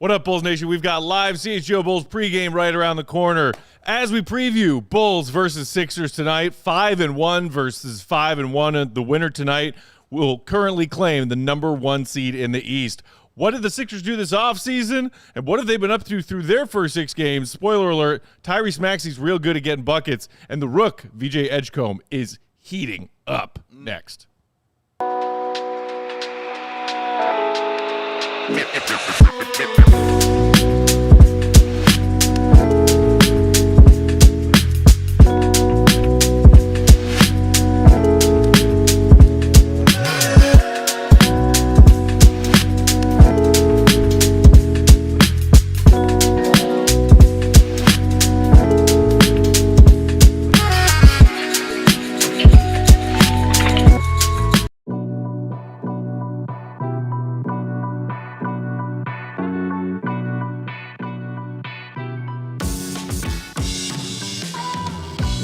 What up, Bulls Nation? We've got live CHGO Bulls pregame right around the corner as we preview Bulls versus Sixers tonight. 5-1 versus 5-1. The winner tonight will currently claim the number 1 seed in the East. What did the Sixers do this offseason, and what have they been up to through their first 6 games? Spoiler alert, Tyrese Maxey's real good at getting buckets, and the rook, VJ Edgecombe, is heating up next.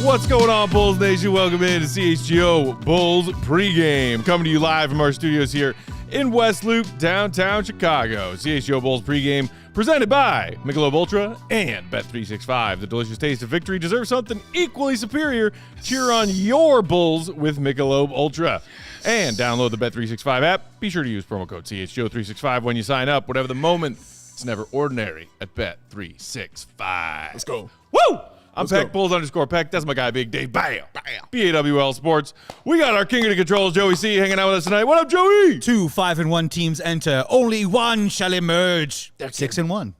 What's going on, Bulls Nation? Welcome in to CHGO Bulls pregame. Coming to you live from our studios here in West Loop, downtown Chicago. CHGO Bulls pregame presented by Michelob Ultra and Bet365. The delicious taste of victory deserves something equally superior. Cheer on your Bulls with Michelob Ultra. And download the Bet365 app. Be sure to use promo code CHGO365 when you sign up. Whatever the moment, it's never ordinary at Bet365. Let's go. Woo! I'm Peck, Bulls _Peck. That's my guy, Big Dave. Bam. BAWL Sports. We got our king of the controls, Joey C, hanging out with us tonight. What up, Joey? 2 5-1 teams enter. Only one shall emerge. 6-1.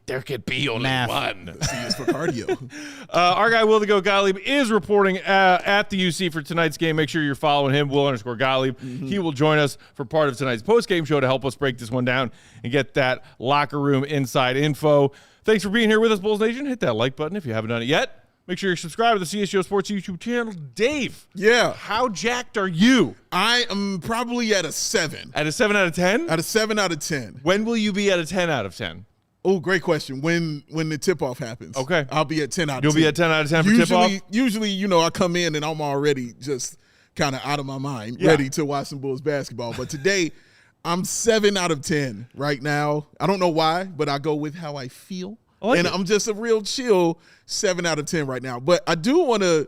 There could be only one. C is for cardio. Our guy, Will the Goat Gottlieb, is reporting at the UC for tonight's game. Make sure you're following him, Will _Gottlieb. He will join us for part of tonight's post-game show to help us break this one down and get that locker room inside info. Thanks for being here with us, Bulls Nation. Hit that like button if you haven't done it yet. Make sure you're subscribed to the CHGO Sports YouTube channel. Dave. Yeah. How jacked are you? I am probably at a 7. At a 7 out of 10? At a 7 out of 10. When will you be at a 10 out of 10? Oh, great question. When the tip-off happens. Okay. I'll be at 10 out of 10. You'll be at 10 out of 10 for tip-off? Usually, you know, I come in and I'm already just kind of out of my mind, ready to watch some Bulls basketball. But today, I'm 7 out of 10 right now. I don't know why, but I go with how I feel. I'm just a real chill 7 out of 10 right now. But I do want to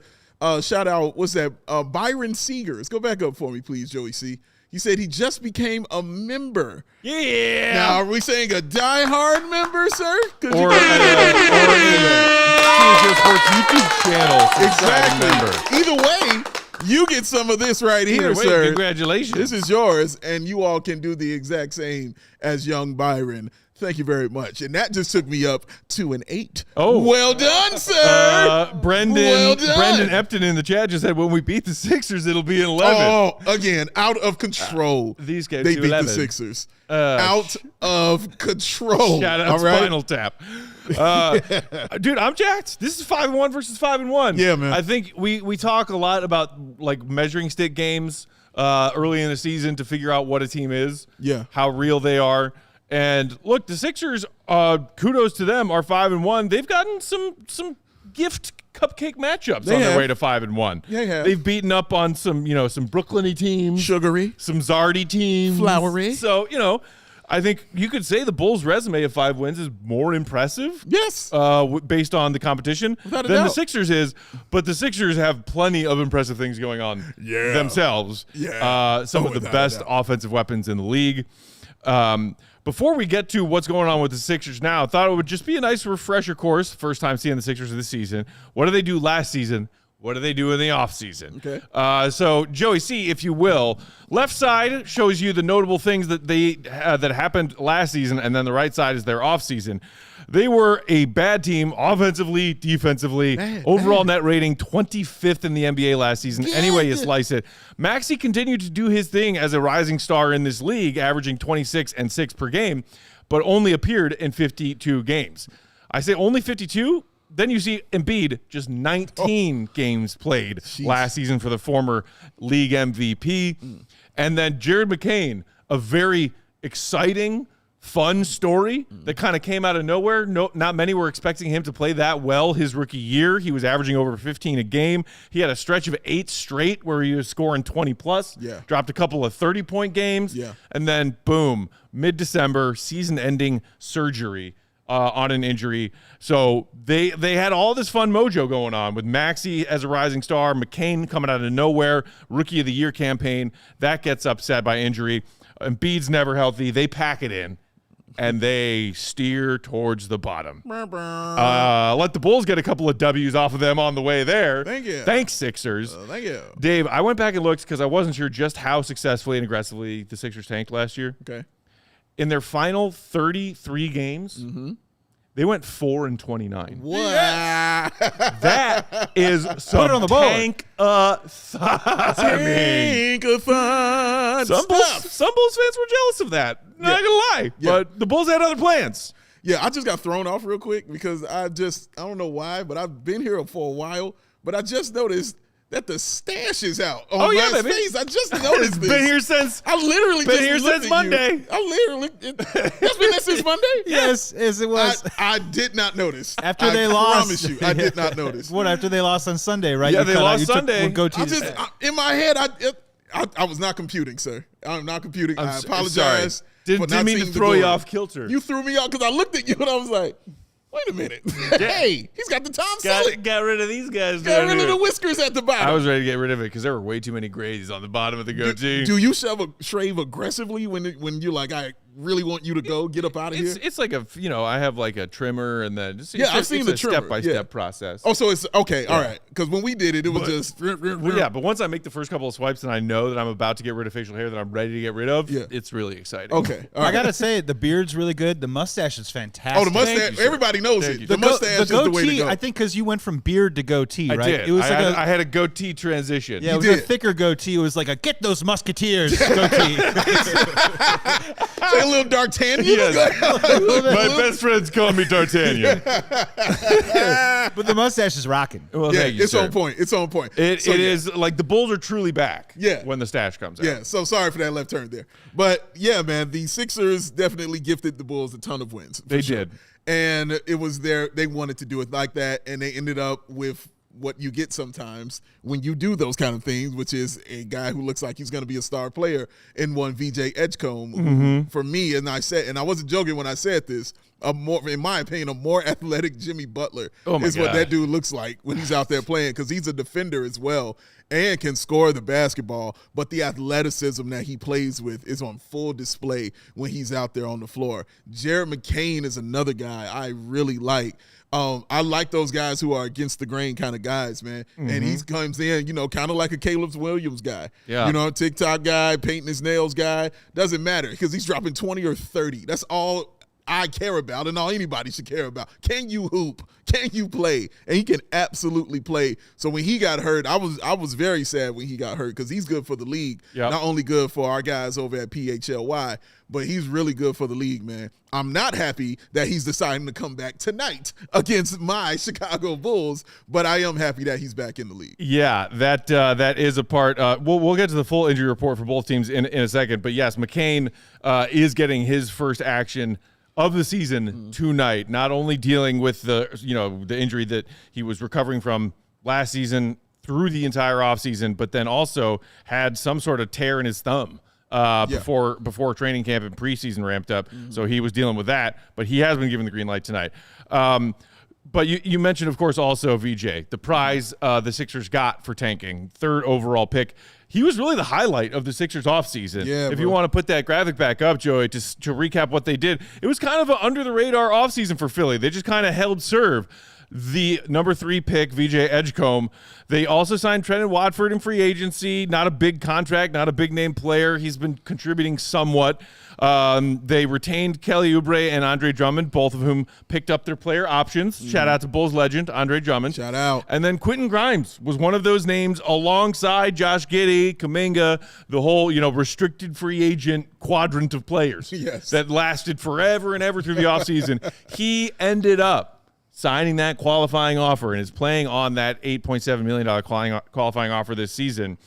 shout out, Byron Seegers. Go back up for me, please, Joey C. He said he just became a member. Yeah. Now, are we saying a diehard member, sir? Or in the Sports YouTube channel. Exactly. Either way, you get some of this right here, sir. Congratulations. This is yours, and you all can do the exact same as young Byron. Thank you very much. And that just took me up to an 8. Oh. Well done, sir. Brendan Epton in the chat just said, when we beat the Sixers, it'll be an 11. Oh, again, out of control. These guys they beat 11. the Sixers. Out of control. Shout out Spinal Tap. Dude, I'm jacked. This is 5-1 versus 5-1. Yeah, man. I think we talk a lot about like measuring stick games early in the season to figure out what a team is. Yeah. How real they are. And look, the Sixers, kudos to them, are 5-1. They've gotten some gift cupcake matchups on their way to 5-1. Yeah, they have. They've beaten up on some Brooklyn-y teams, sugary, some Zardy teams, flowery. So I think you could say the Bulls' resume of 5 wins is more impressive. Yes, based on the competition than the Sixers is. But the Sixers have plenty of impressive things going on themselves. Yeah, some of the best offensive weapons in the league. Before we get to what's going on with the Sixers now, I thought it would just be a nice refresher course. First time seeing the Sixers this season. What did they do last season? What do they do in the offseason? Okay. So, Joey C., if you will, left side shows you the notable things that that happened last season, and then the right side is their offseason. They were a bad team offensively, defensively. Overall net rating 25th in the NBA last season. Anyway you slice it. Maxey continued to do his thing as a rising star in this league, averaging 26 and 6 per game, but only appeared in 52 games. I say only 52? Then you see Embiid, just 19 games played last season for the former league MVP. And then Jared McCain, a very exciting, fun story that kind of came out of nowhere. Not many were expecting him to play that well his rookie year. He was averaging over 15 a game. He had a stretch of 8 straight where he was scoring 20+. Yeah. Dropped a couple of 30-point games. Yeah. And then, boom, mid-December, season-ending surgery on an injury. So they had all this fun mojo going on with Maxey as a rising star, McCain coming out of nowhere, Rookie of the Year campaign. That gets upset by injury. Embiid's never healthy. They pack it in. And they steer towards the bottom. Let the Bulls get a couple of W's off of them on the way there. Thank you. Thanks, Sixers. Thank you. Dave, I went back and looked because I wasn't sure just how successfully and aggressively the Sixers tanked last year. Okay. In their final 33 games, they went 4-29. What? That is some Put it on the board. Tank of fun Some stuff. Bulls fans were jealous of that. Not gonna lie, but the Bulls had other plans. Yeah, I just got thrown off real quick because I don't know why, but I've been here for a while, but I just noticed that the stash is out on my baby. face. I just noticed It's this. been here since. I literally been just here looked since at Monday. You. I literally. It's been there since Monday. Yes, it was. I did not notice. After they lost, I promise you, I did not notice. What, after they lost on Sunday, right? Yeah, You they cut out- lost you took Sunday. one goatee I to- just in my head, I was not computing, sir. I'm not computing. I apologize. Sorry. for Didn't not mean to seeing the throw you glory. off kilter. You threw me off because I looked at you and I was like, wait a minute. Hey, he's got the Tom Selleck. got rid of these guys. Got rid of the whiskers at the bottom. I was ready to get rid of it because there were way too many grays on the bottom of the goatee. Do you shave aggressively when you're like, I really want you to go get up out of here? It's like I have like a trimmer and then I've seen the trimmer. step-by-step process. Oh, so it's okay. All right. Because when we did it, it was just. Well, yeah, but once I make the first couple of swipes and I know that I'm about to get rid of facial hair that I'm ready to get rid of, it's really exciting. Okay. All right. I gotta say, the beard's really good. The mustache is fantastic. Oh, the mustache. Thank you, sir. Everybody knows Thank it. you. The mustache is the way to goatee, go. I think because you went from beard to goatee, I right? did. It was I had a goatee transition. Yeah, it You was a did. thicker goatee. It was like a get those musketeers goatee. Say a little D'Artagnan. Yes. My best friends call me D'Artagnan. But the mustache is rocking. Well, Yeah, thank you, it's sir. on point. It's on point. It So, yeah. is like the Bulls are truly back. Yeah. When the stash comes out. Yeah, so sorry for that left turn there. But yeah, man, the Sixers definitely gifted the Bulls a ton of wins. They did. And it was they wanted to do it like that, and they ended up with what you get sometimes when you do those kind of things, which is a guy who looks like he's going to be a star player in one VJ Edgecombe. Who, for me, and I wasn't joking when I said this, in my opinion, a more athletic Jimmy Butler is what that dude looks like when he's out there playing, because he's a defender as well and can score the basketball, but the athleticism that he plays with is on full display when he's out there on the floor. Jared McCain is another guy I really like. I like those guys who are against the grain kind of guys, man. And he comes in, kind of like a Caleb Williams guy. Yeah. TikTok guy, painting his nails guy. Doesn't matter because he's dropping 20 or 30. That's all I care about and all anybody should care about. Can you hoop? Can you play? And he can absolutely play. So when he got hurt, I was very sad when he got hurt because he's good for the league. Yep. Not only good for our guys over at PHLY, but he's really good for the league, man. I'm not happy that he's deciding to come back tonight against my Chicago Bulls, but I am happy that he's back in the league. Yeah, that is a part. We'll get to the full injury report for both teams in a second. But yes, McCain is getting his first action of the season tonight, not only dealing with the injury that he was recovering from last season through the entire offseason, but then also had some sort of tear in his thumb before training camp and preseason ramped up. So he was dealing with that, but he has been given the green light tonight. But you mentioned, of course, also VJ, the prize the Sixers got for tanking, 3rd overall pick. He was really the highlight of the Sixers offseason. Yeah, if you want to put that graphic back up, Joey, to recap what they did, it was kind of an under-the-radar offseason for Philly. They just kind of held serve. The number 3 pick, VJ Edgecombe. They also signed Trendon Watford in free agency. Not a big contract, not a big-name player. He's been contributing somewhat. They retained Kelly Oubre and Andre Drummond, both of whom picked up their player options. Shout out to Bulls legend, Andre Drummond. Shout out. And then Quentin Grimes was one of those names alongside Josh Giddey, Kuminga, the whole, restricted free agent quadrant of players that lasted forever and ever through the offseason. He ended up signing that qualifying offer and is playing on that $8.7 million qualifying offer this season.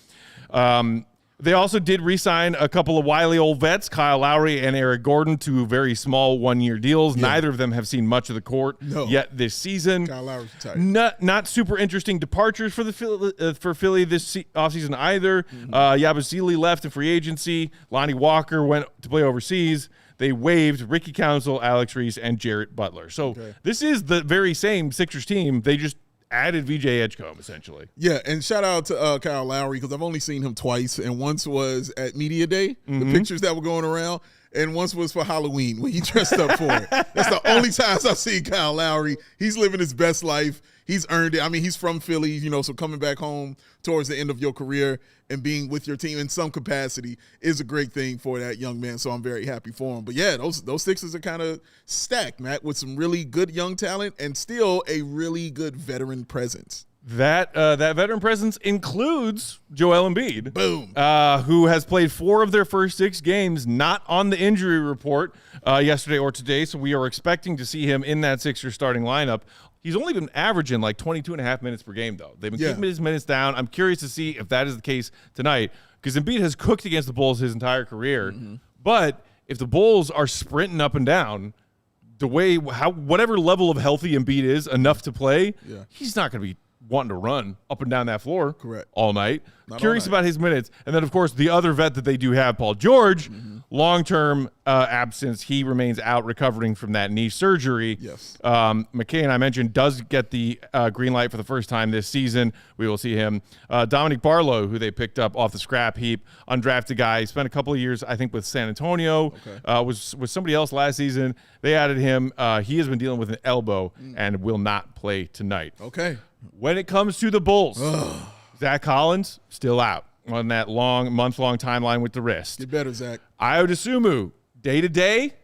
They also did re-sign a couple of wily old vets, Kyle Lowry and Eric Gordon, to very small one-year deals. Yeah. Neither of them have seen much of the court yet this season. Kyle Lowry's tight. Not super interesting departures for Philly this offseason either. Yabusele left in free agency. Lonnie Walker went to play overseas. They waived Ricky Council, Alex Reese, and Jarrett Butler. So this is the very same Sixers team. They just added VJ Edgecombe, essentially. Yeah, and shout out to Kyle Lowry, because I've only seen him twice, and once was at Media Day, the pictures that were going around, and once was for Halloween when he dressed up for it. That's the only times I've seen Kyle Lowry. He's living his best life. He's earned it. I mean, he's from Philly, so coming back home towards the end of your career and being with your team in some capacity is a great thing for that young man, so I'm very happy for him. But, yeah, those Sixers are kind of stacked, Matt, with some really good young talent and still a really good veteran presence. That veteran presence includes Joel Embiid, boom, who has played 4 of their first 6 games, not on the injury report yesterday or today, so we are expecting to see him in that Sixers starting lineup. He's only been averaging like 22.5 minutes per game, though. They've been keeping his minutes down. I'm curious to see if that is the case tonight, because Embiid has cooked against the Bulls his entire career. But if the Bulls are sprinting up and down, whatever level of healthy Embiid is enough to play, he's not going to be wanting to run up and down that floor all night. Curious about his minutes. And then, of course, the other vet that they do have, Paul George, long-term absence. He remains out recovering from that knee surgery. Yes. McKay, I mentioned, does get the green light for the first time this season. We will see him. Dominic Barlow, who they picked up off the scrap heap, undrafted guy. He spent a couple of years, I think, with San Antonio. Was somebody else last season. They added him. He has been dealing with an elbow and will not play tonight. Okay. When it comes to the Bulls, Zach Collins still out on that month-long timeline with the wrist. Get better, Zach. Ayo Dosunmu, day-to-day,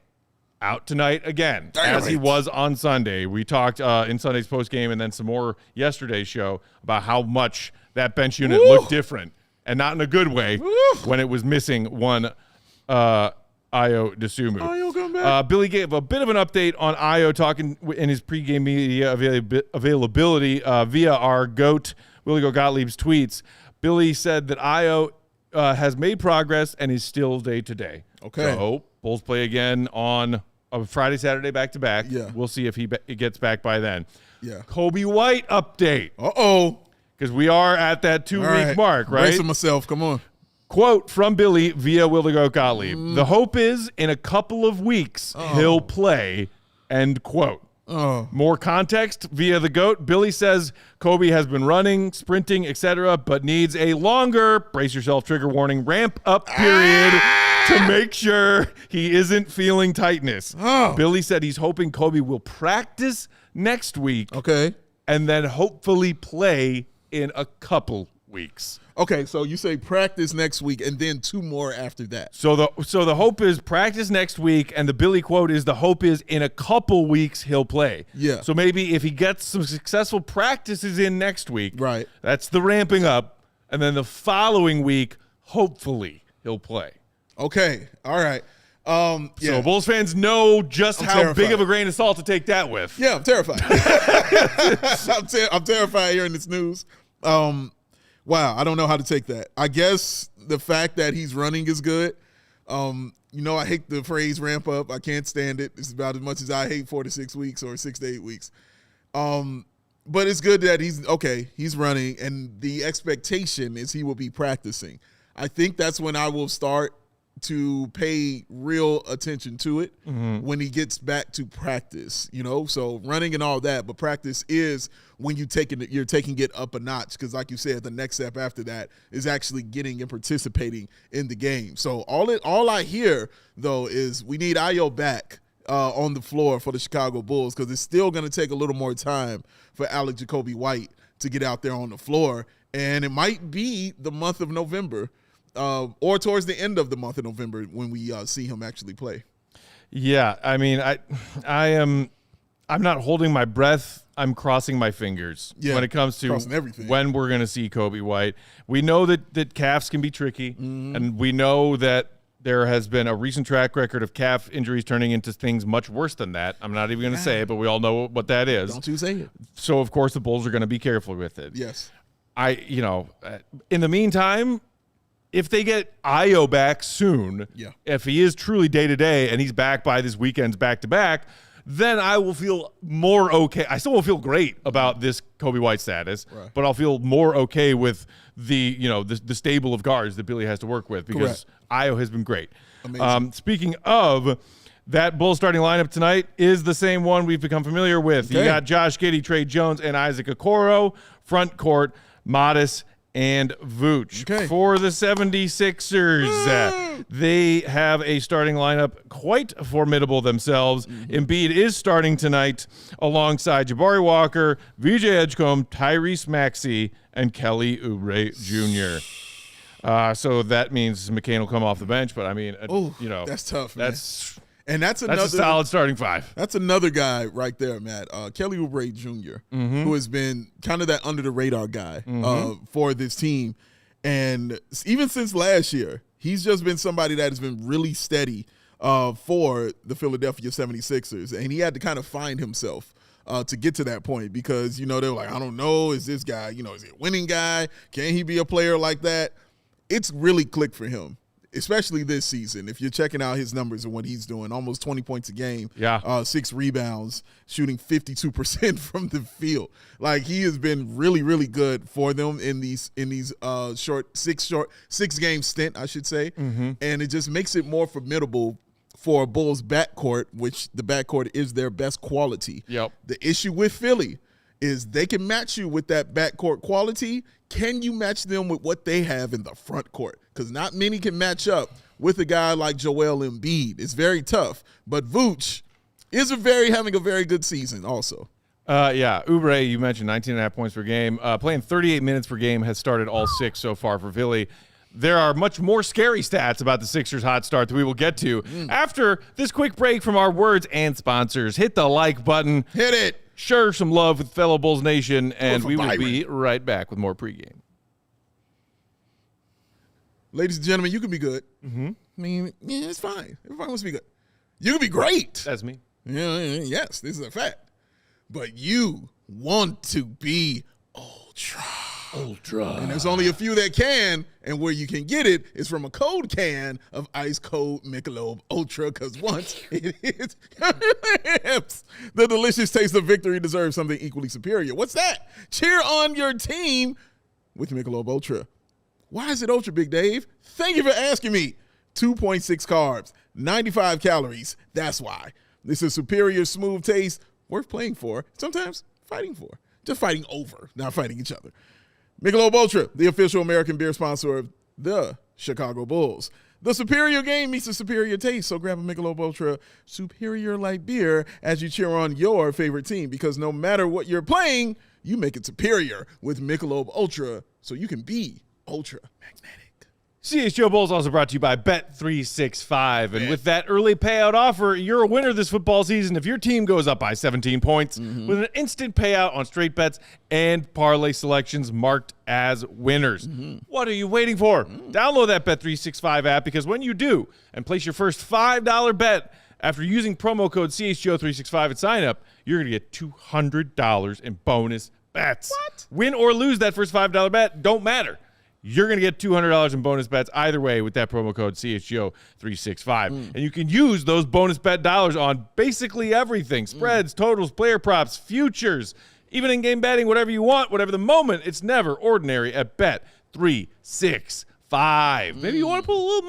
out tonight again, as he was on Sunday. We talked in Sunday's postgame and then some more yesterday's show about how much that bench unit looked different, and not in a good way, when it was missing one Ayo Dosunmu. Billy gave a bit of an update on Ayo, talking in his pregame media availability via our GOAT, Willie Gottlieb's tweets. Billy said that Ayo has made progress and is still day-to-day. Okay. So Bulls play again on a Friday, Saturday, back-to-back. Yeah. We'll see if he gets back by then. Yeah. Coby White update. Uh-oh. Because we are at that 2-week mark, right? Bracing myself. Come on. Quote from Billy via Willie Gottlieb. The hope is in a couple of weeks he'll play, end quote. More context via the GOAT. Billy says Coby has been running, sprinting, etc., but needs a longer, brace yourself, trigger warning, ramp up period to make sure he isn't feeling tightness. Billy said he's hoping Coby will practice next week. Okay. And then hopefully play in a couple weeks. Okay, so you say practice next week and then 2 more after that. So the hope is practice next week, and the Billy quote is the hope is in a couple weeks he'll play. Yeah. So maybe if he gets some successful practices in next week, right, that's the ramping up, and then the following week, hopefully he'll play. Okay, all right. So Bulls fans know just how big of a grain of salt to take that with. Yeah, I'm terrified. I'm terrified hearing this news. Wow, I don't know how to take that. I guess the fact that he's running is good. I hate the phrase ramp up. I can't stand it. It's about as much as I hate 4 to 6 weeks or 6 to 8 weeks. But it's good that he's running, and the expectation is he will be practicing. I think that's when I will start to pay real attention to it when he gets back to practice, so running and all that, but practice is when you're taking it up a notch, because like you said, the next step after that is actually getting and participating in the game. So all I hear though is we need Ayo back on the floor for the Chicago Bulls, because it's still going to take a little more time for Alex Jacoby White to get out there on the floor, and it might be the month of November or towards the end of the month of November when we see him actually play. Yeah, I mean, I'm not holding my breath. I'm crossing my fingers when it comes to when we're going to see Coby White. We know that calves can be tricky, and we know that there has been a recent track record of calf injuries turning into things much worse than that. I'm not even going to say it, but we all know what that is. Don't you say it. So, of course, the Bulls are going to be careful with it. Yes. In the meantime, if they get Io back soon, if he is truly day-to-day and he's back by this weekend's back-to-back, then I will feel more okay. I still won't feel great about this Coby White status, but I'll feel more okay with the stable of guards that Billy has to work with because Io has been great. Speaking of, that Bulls starting lineup tonight is the same one we've become familiar with. You got Josh Giddey, Trey Jones, and Isaac Okoro. Front court, Modest and Vooch. For the 76ers, they have a starting lineup quite formidable themselves. Embiid is starting tonight alongside Jabari Walker, VJ Edgecombe, Tyrese Maxey, and Kelly Oubre Jr. So that means McCain will come off the bench, but I mean, that's tough, man. That's a solid starting five. That's another guy right there, Matt. Kelly Oubre Jr., who has been kind of that under-the-radar guy for this team. And even since last year, he's just been somebody that has been really steady for the Philadelphia 76ers. And he had to kind of find himself to get to that point because, they were like, I don't know, is this guy, is he a winning guy? Can he be a player like that? It's really clicked for him. Especially this season, if you're checking out his numbers and what he's doing, almost 20 points a game, 6 rebounds, shooting 52% from the field. Like he has been really, really good for them in these short six game stint, I should say, and it just makes it more formidable for a Bulls backcourt, which the backcourt is their best quality. The issue with Philly is they can match you with that backcourt quality. Can you match them with what they have in the front court? Because not many can match up with a guy like Joel Embiid. It's very tough. But Vooch is having a very good season also. Oubre, you mentioned 19.5 points per game. Playing 38 minutes per game, has started all 6 so far for Philly. There are much more scary stats about the Sixers' hot start that we will get to after this quick break from our words and sponsors. Hit the like button. Hit it. Share some love with fellow Bulls Nation, and we will be right back with more pregame. Ladies and gentlemen, you can be good. I mean, it's fine. Everybody wants to be good. You can be great. That's me. Yes, this is a fact. But you want to be ultra. And there's only a few that can, and where you can get it is from a cold can of ice cold Michelob Ultra, because once it hits your lips, the delicious taste of victory deserves something equally superior. What's that? Cheer on your team with Michelob Ultra. Why is it Ultra, Big Dave? Thank you for asking me. 2.6 carbs, 95 calories. That's why. This is superior smooth taste, worth playing for, sometimes fighting for. Just fighting over, not fighting each other. Michelob Ultra, the official American beer sponsor of the CHGO Bulls. The superior game meets the superior taste, so grab a Michelob Ultra superior light beer as you cheer on your favorite team, because no matter what you're playing, you make it superior with Michelob Ultra so you can be ultra magnetic. CHGO Bulls also brought to you by Bet365. And with that early payout offer, you're a winner this football season if your team goes up by 17 points with an instant payout on straight bets and parlay selections marked as winners. What are you waiting for? Download that Bet365 app, because when you do and place your first $5 bet after using promo code CHGO365 at sign up, you're going to get $200 in bonus bets. What? Win or lose that first $5 bet, don't matter. You're going to get $200 in bonus bets either way with that promo code CHGO365. And you can use those bonus bet dollars on basically everything. Spreads, totals, player props, futures, even in-game betting, whatever you want, whatever the moment. It's never ordinary at Bet365. Maybe you want to pull a little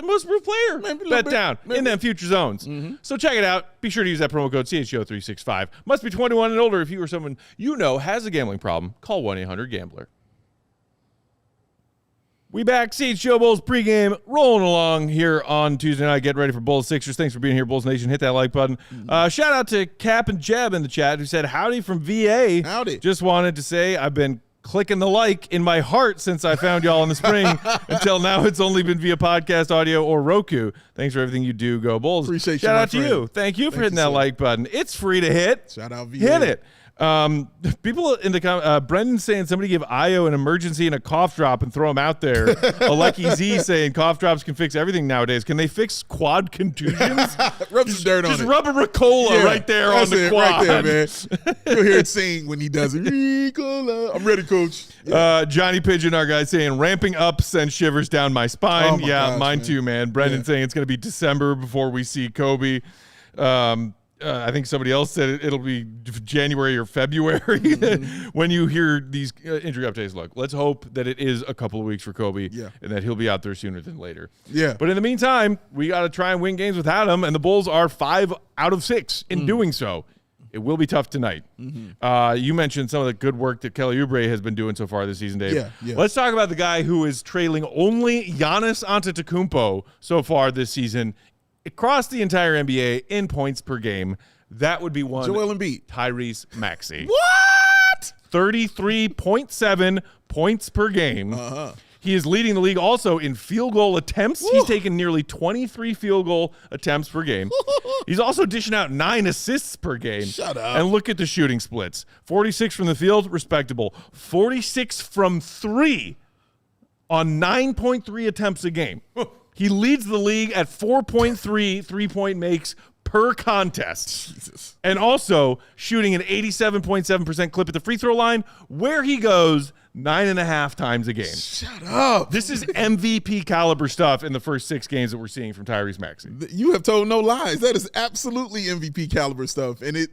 most proof player bet down in them future zones. So check it out. Be sure to use that promo code CHGO365. Must be 21 and older. If you or someone you know has a gambling problem, call 1-800-GAMBLER. We back, CHGO Bulls pregame, rolling along here on Tuesday night. Get ready for Bulls Sixers. Thanks for being here, Bulls Nation. Hit that like button. Shout out to Cap and Jeb in the chat who said, howdy from VA. Howdy. Just wanted to say I've been clicking the like in my heart since I found y'all in the spring. Until now, it's only been via podcast, audio, or Roku. Thanks for everything you do, Go Bulls. Appreciate you, Shout out to friend. you. Thank you for hitting that like button. It's free to hit. Shout out VA. Hit it. People in the Brendan saying somebody give Io an emergency and a cough drop and throw him out there. Aleki Z saying cough drops can fix everything nowadays. Can they fix quad contusions? Rub some dirt on it. Just rub a Ricola right there on the quad. Right there, man. You'll hear it sing when he does it. Ricola. I'm ready, coach. Yeah. Johnny Pigeon, our guy, saying ramping up sends shivers down my spine. Oh my gosh, mine man. too, man. Brendan saying it's going to be December before we see Coby. I think somebody else said it'll be January or February when you hear these injury updates. Look, let's hope that it is a couple of weeks for Coby and that he'll be out there sooner than later. Yeah. But in the meantime, we got to try and win games without him, and the Bulls are 5 out of 6 in doing so. It will be tough tonight. You mentioned some of the good work that Kelly Oubre has been doing so far this season, Dave. Yeah. Let's talk about the guy who is trailing only Giannis Antetokounmpo so far this season across the entire NBA in points per game. That would be one. Joel Embiid. Tyrese Maxey. What? 33.7 points per game. He is leading the league also in field goal attempts. He's taken nearly 23 field goal attempts per game. He's also dishing out 9 assists per game. Shut up. And look at the shooting splits. 46 from the field, respectable. 46 from 3 on 9.3 attempts a game. He leads the league at 4.3 three-point makes per contest. Jesus. And also shooting an 87.7% clip at the free throw line, where he goes 9.5 times a game. Shut up. This is MVP caliber stuff in the first 6 games that we're seeing from Tyrese Maxey. You have told no lies. That is absolutely MVP caliber stuff. And it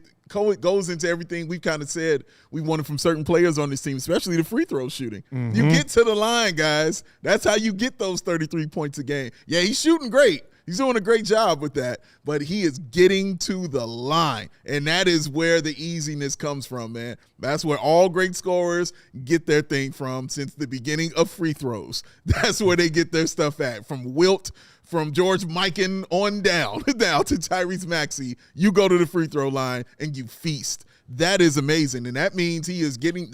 goes into everything we've kind of said we wanted from certain players on this team, especially the free throw shooting. You get to the line, guys. That's how you get those 33 points a game. Yeah, he's shooting great. He's doing a great job with that, but he is getting to the line, and that is where the easiness comes from, man. That's where all great scorers get their thing from since the beginning of free throws. That's where they get their stuff at, from Wilt, from George Mikan on down to Tyrese Maxey. You go to the free throw line and you feast. That is amazing, and that means he's getting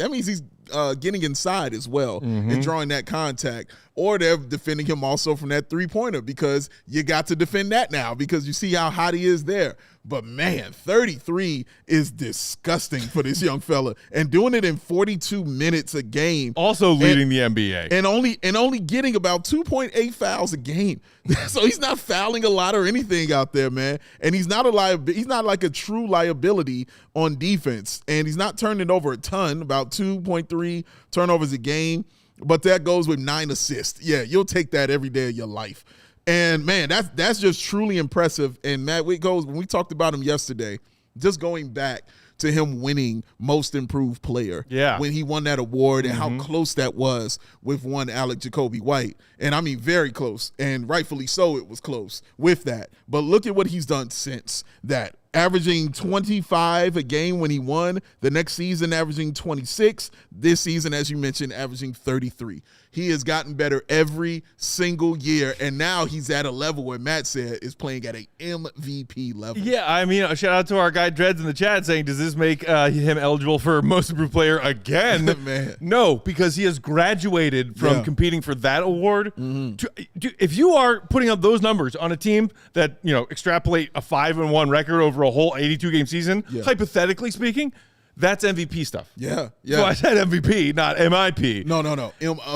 inside as well and drawing that contact. Or they're defending him also from that three-pointer, because you got to defend that now because you see how hot he is there. But, man, 33 is disgusting for this young fella. And doing it in 42 minutes a game. Also leading the NBA. And only getting about 2.8 fouls a game. So he's not fouling a lot or anything out there, man. And he's not he's not like a true liability on defense. And he's not turning over a ton, about 2.3 turnovers a game. But that goes with 9 assists. Yeah, you'll take that every day of your life. And, man, that's just truly impressive. And, Matt, when we talked about him yesterday, just going back to him winning Most Improved Player. Yeah. When he won that award and how close that was with one Alec Jacoby White. And, I mean, very close. And rightfully so, it was close with that. But look at what he's done since that. Averaging 25 a game when he won. The next season, averaging 26. This season, as you mentioned, averaging 33. He has gotten better every single year, and now he's at a level where Matt said is playing at a MVP level. Yeah, I mean, shout out to our guy Dreads in the chat saying, does this make him eligible for Most Improved Player again? Man. No, because he has graduated from competing for that award. If you are putting up those numbers on a team that, extrapolate a 5-1 record over a whole 82-game season, hypothetically speaking, that's MVP stuff. Yeah. So I said MVP, not MIP. No.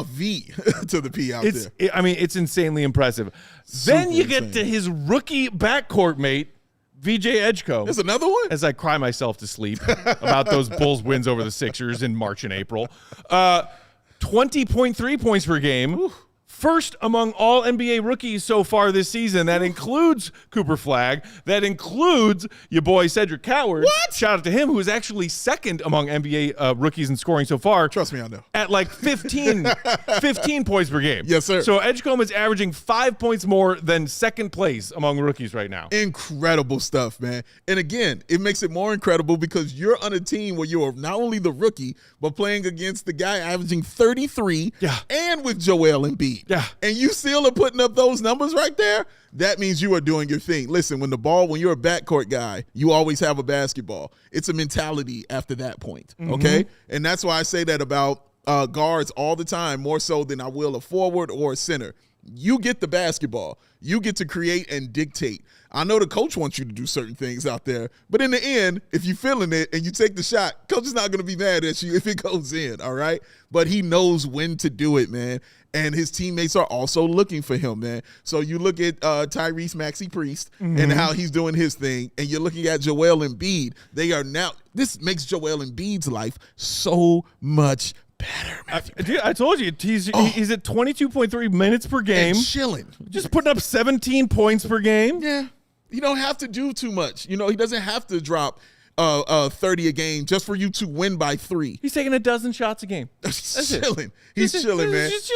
V to the P out there. It's insanely impressive. Then you get to his rookie backcourt mate, VJ Edgecombe. There's another one? As I cry myself to sleep about those Bulls wins over the Sixers in March and April. 20.3 points per game. Ooh. First among all NBA rookies so far this season. That includes Cooper Flagg. That includes your boy Cedric Coward. What? Shout out to him, who is actually second among NBA rookies in scoring so far. Trust me, I know. At like 15 points per game. Yes, sir. So Edgecombe is averaging 5 points more than second place among rookies right now. Incredible stuff, man. And again, it makes it more incredible because you're on a team where you're not only the rookie, but playing against the guy averaging 33 and with Joel Embiid. Yeah. And you still are putting up those numbers right there. That means you are doing your thing. Listen, when you're a backcourt guy, you always have a basketball. It's a mentality after that point, okay? And that's why I say that about guards all the time, more so than I will a forward or a center. You get the basketball. You get to create and dictate. I know the coach wants you to do certain things out there, but in the end, if you're feeling it and you take the shot, coach is not going to be mad at you if it goes in, all right? But he knows when to do it, man. And his teammates are also looking for him, man. So you look at Tyrese Maxey Priest and how he's doing his thing, and you're looking at Joel Embiid. This makes Joel Embiid's life so much better, Dude, I told you, he's at 22.3 minutes per game. and chilling. Just putting up 17 points per game. Yeah. You don't have to do too much. He doesn't have to drop 30 a game just for you to win by 3. He's taking a dozen shots a game. That's chilling. He's chilling, man. Just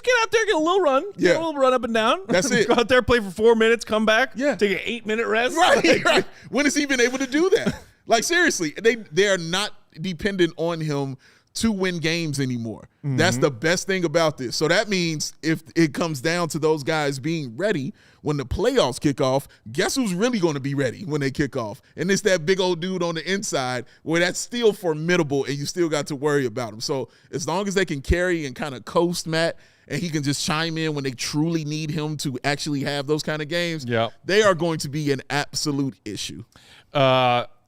get out there, get a little run. Yeah. Get a little run up and down. That's it. Go out there, play for 4 minutes, come back. Yeah. Take an 8-minute rest. Right, right. When is he even able to do that? Like, seriously, they are not dependent on him to win games anymore. That's the best thing about this. So that means if it comes down to those guys being ready when the playoffs kick off, guess who's really going to be ready when they kick off? And it's that big old dude on the inside where that's still formidable and you still got to worry about him. So as long as they can carry and kind of coast Matt, and he can just chime in when they truly need him to actually have those kind of games, they are going to be an absolute issue.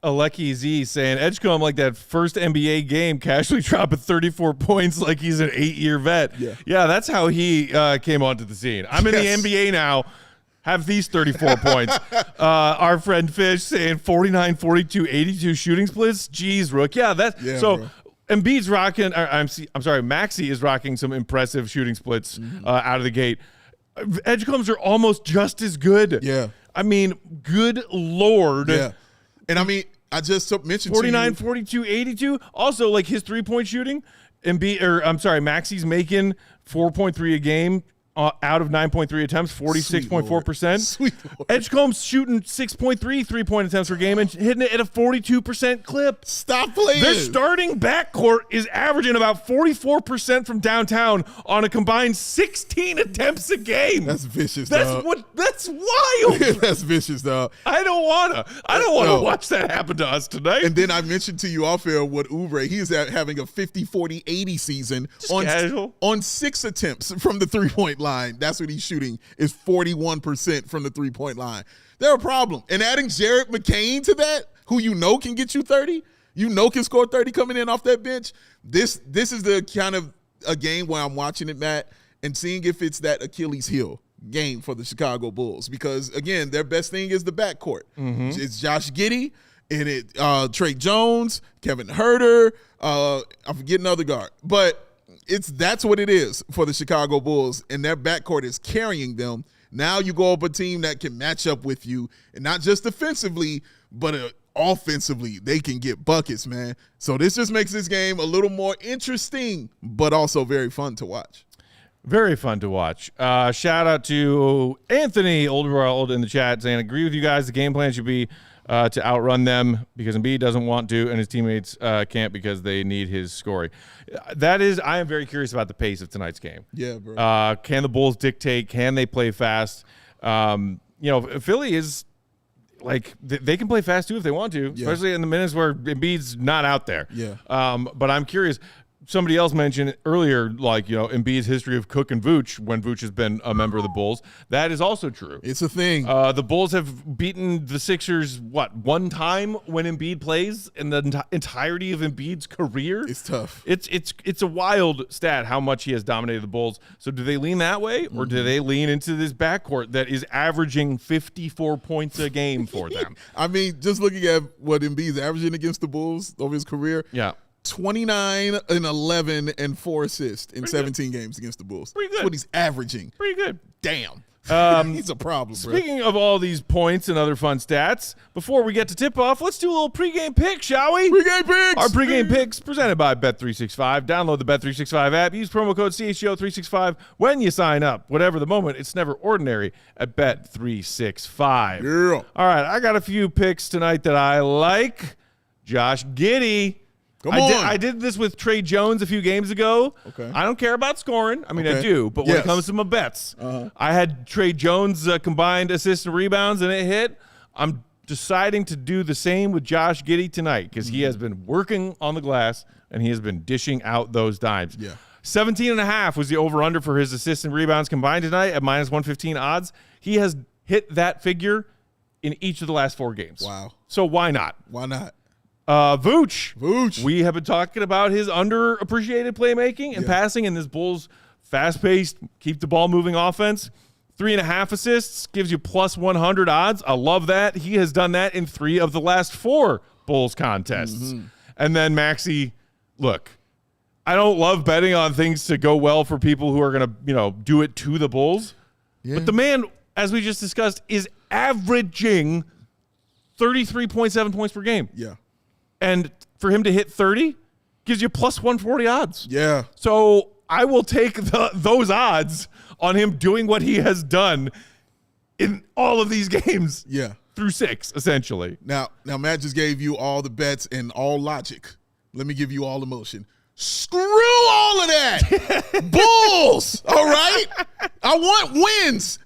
Aleki Z saying, Edgecombe, like that first NBA game, casually dropping 34 points like he's an 8-year vet. Yeah, that's how he came onto the scene. I'm in the NBA now. Have these 34 points. Our friend Fish saying 49, 42, 82 shooting splits. Jeez, Rook. Yeah, so Embiid's rocking. I'm sorry, Maxey is rocking some impressive shooting splits out of the gate. Edgecombes are almost just as good. Yeah. I mean, good Lord. Yeah. And I mean, I just mentioned 49, 42, 82. Also, like his 3-point shooting, Maxey's making 4.3 a game out of 9.3 attempts, 46.4%. Edgecomb's shooting 6.3 3-point attempts per game and hitting it at a 42% clip. Stop playing. Their starting backcourt is averaging about 44% from downtown on a combined 16 attempts a game. That's vicious, That's wild. That's vicious, dog. I don't wanna watch that happen to us tonight. And then I mentioned to you off air what Oubre, he is having a 50, 40, 80 season on 6 attempts from the 3-point line. That's what he's shooting, is 41% from the 3-point line. They're a problem. And adding Jared McCain to that, who can get you 30, can score 30 coming in off that bench. This is the kind of a game where I'm watching it, Matt, and seeing if it's that Achilles heel game for the Chicago Bulls. Because, again, their best thing is the backcourt. It's Josh Giddey and Trey Jones, Kevin Huerter. I'm forgetting another guard. But that's what it is for the Chicago Bulls, and their backcourt is carrying them. Now you go up a team that can match up with you, and not just defensively, but offensively, they can get buckets, man. So this just makes this game a little more interesting, but also very fun to watch. Very fun to watch. Shout out to Anthony Oldworld in the chat saying, agree with you guys. The game plan should be to outrun them because Embiid doesn't want to and his teammates can't because they need his scoring. I am very curious about the pace of tonight's game. Yeah, bro. Can the Bulls dictate? Can they play fast? Philly is like they can play fast too if they want to, especially in the minutes where Embiid's not out there. Yeah. But I'm curious. Somebody else mentioned earlier, Embiid's history of Cook and Vooch when Vooch has been a member of the Bulls. That is also true. It's a thing. The Bulls have beaten the Sixers, one time when Embiid plays in the entirety of Embiid's career? It's tough. It's a wild stat how much he has dominated the Bulls. So do they lean that way, or do they lean into this backcourt that is averaging 54 points a game for them? I mean, just looking at what Embiid's averaging against the Bulls over his career. Yeah. 29 and 11 and 4 assists in 17 games against the Bulls. Pretty good. That's what he's averaging. Pretty good. Damn. He's a problem, bro. Speaking of all these points and other fun stats, before we get to tip-off, let's do a little pregame pick, shall we? Pregame picks! Our pregame picks presented by Bet365. Download the Bet365 app. Use promo code CHGO365 when you sign up. Whatever the moment, it's never ordinary at Bet365. Yeah. All right, I got a few picks tonight that I like. Josh Giddey. Come on. I did this with Trey Jones a few games ago. Okay. I don't care about scoring. I mean, I do. But when it comes to my bets, I had Trey Jones combined assists and rebounds, and it hit. I'm deciding to do the same with Josh Giddey tonight because he has been working on the glass, and he has been dishing out those dimes. Yeah. 17.5 was the over-under for his assists and rebounds combined tonight at -115 odds. He has hit that figure in each of the last 4 games. Wow. So why not? Why not? Vooch. We have been talking about his underappreciated playmaking and passing in this Bulls fast-paced, keep the ball moving offense. 3.5 assists gives you plus 100 odds. I love that. He has done that in 3 of the last 4 Bulls contests. And then Maxey, look, I don't love betting on things to go well for people who are going to, do it to the Bulls. Yeah. But the man, as we just discussed, is averaging 33.7 points per game. Yeah. And for him to hit 30 gives you plus 140 odds. Yeah. So I will take those odds on him doing what he has done in all of these games. Yeah. Through 6, essentially. Now Matt just gave you all the bets and all logic. Let me give you all emotion. Screw all of that. Bulls. All right. I want wins.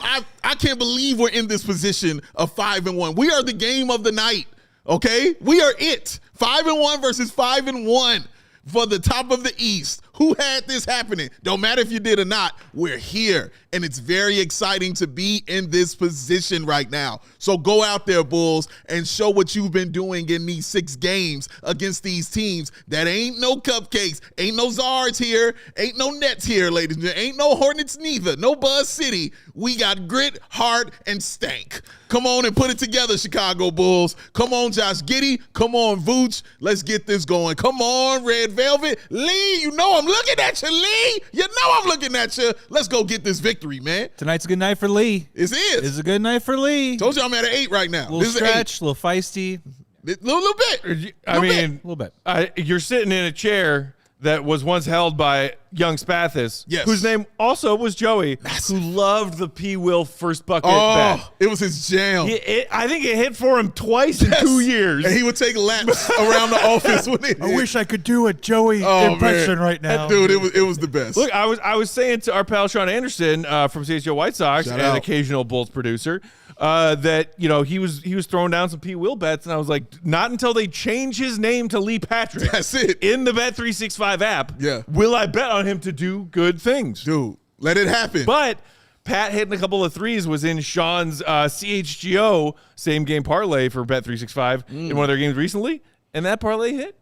I can't believe we're in this position of 5-1. We are the game of the night. Okay. We are it. 5-1 versus 5-1 for the top of the East. Who had this happening? Don't matter if you did or not. We're here. And it's very exciting to be in this position right now. So go out there, Bulls, and show what you've been doing in these 6 games against these teams that ain't no cupcakes, ain't no Zards here, ain't no Nets here, ladies and gentlemen, ain't no Hornets neither, no Buzz City. We got grit, heart, and stank. Come on and put it together, Chicago Bulls. Come on, Josh Giddey. Come on, Vooch. Let's get this going. Come on, Red Velvet. Lee, you know I'm looking at you, Lee. You know I'm looking at you. Let's go get this victory, man. Tonight's a good night for Lee. It is. It's a good night for Lee. Told you I'm at an 8 right now. Little stretch, a little feisty. Little bit. I mean, a little bit. You're sitting in a chair that was once held by young Spathis, whose name also was Joey, who loved the P. Will first bucket bet. It was his jam. I think it hit for him twice in 2 years. And he would take laps around the office. I wish I could do a Joey impression right now. Dude, it was the best. Look, I was saying to our pal Sean Anderson from CHGO White Sox, and an occasional Bulls producer, that he was throwing down some P. Will bets, and I was like, not until they change his name to Lee Patrick. That's it. In the Bet365 app. Will I bet on him to do good things? Dude, let it happen. But Pat hitting a couple of threes was in Sean's CHGO same game parlay for Bet365 in one of their games recently, and that parlay hit.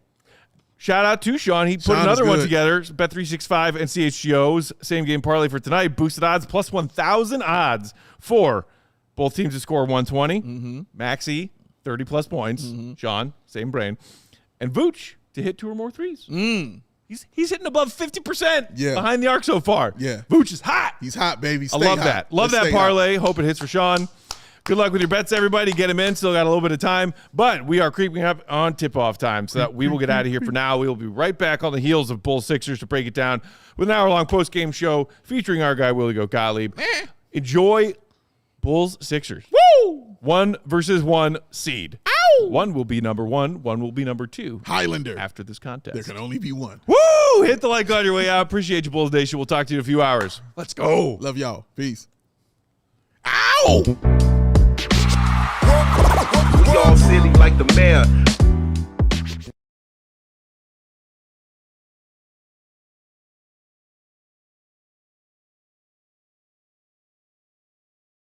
Shout out to Sean. He put another one together, Bet365 and CHGO's same game parlay for tonight. Boosted odds plus 1,000 odds for both teams to score 120. Maxey, 30 plus points. Sean, same brain. And Vooch to hit 2 or more threes. He's hitting above 50% behind the arc so far. Yeah. Vooch is hot. He's hot, baby. I love that. Love that parlay. Hope it hits for Sean. Good luck with your bets, everybody. Get them in. Still got a little bit of time. But we are creeping up on tip-off time, so that we will get out of here for now. We will be right back on the heels of Bulls Sixers to break it down with an hour-long post-game show featuring our guy, Willie Gottlieb. Enjoy Bulls Sixers. Woo! 1 versus 1 seed. Ow! 1 will be number 1. 1 will be number 2. Highlander. After this contest. There can only be one. Woo! Hit the like on your way out. Appreciate you, Bulls Nation. We'll talk to you in a few hours. Let's go. Love y'all. Peace. Ow! We all silly like the mayor.